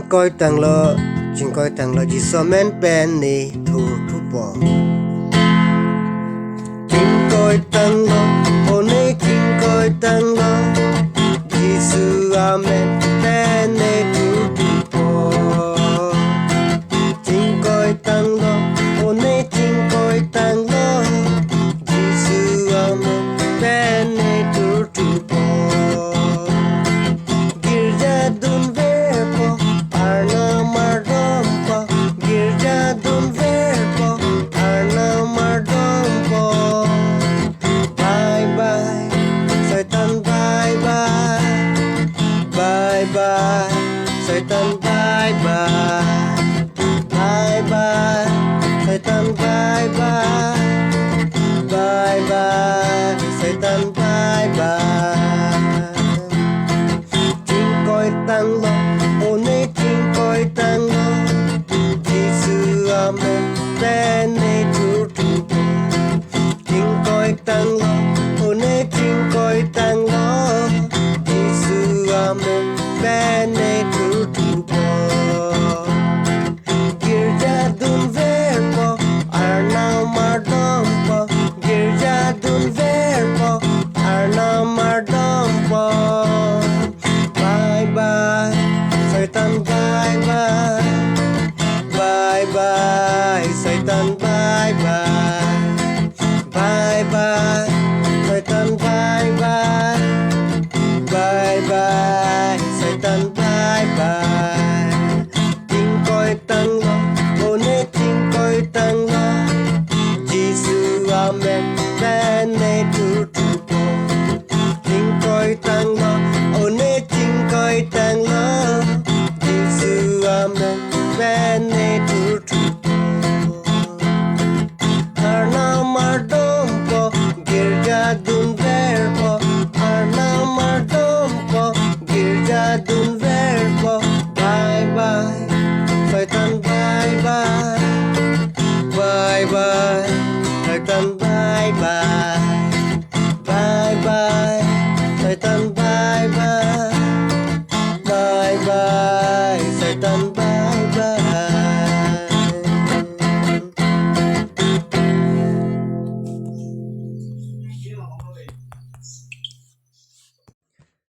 coi chính coi tăng lo chỉ so men pen nè thu thu bỏ chính coi tăng lo hôm nay chính coi tăng lo Giêsu amen pen nè thu thu bỏ chính coi tăng lo hôm nay chính coi tăng lo Giêsu amen pen nè thu thu bỏ girja dun verbo arna mardompo girja dun verbo arna mardompo bye bye Satan bye bye bye bye Satan bye bye bye bye Satan bye bye bye bye Satan bye bye chính coi tăng lo hôm nay chính coi tăng lo Giêsu amen pen nè thu thu chính coi tăng lo hôm nay chính coi tăng lo Giêsu amen pen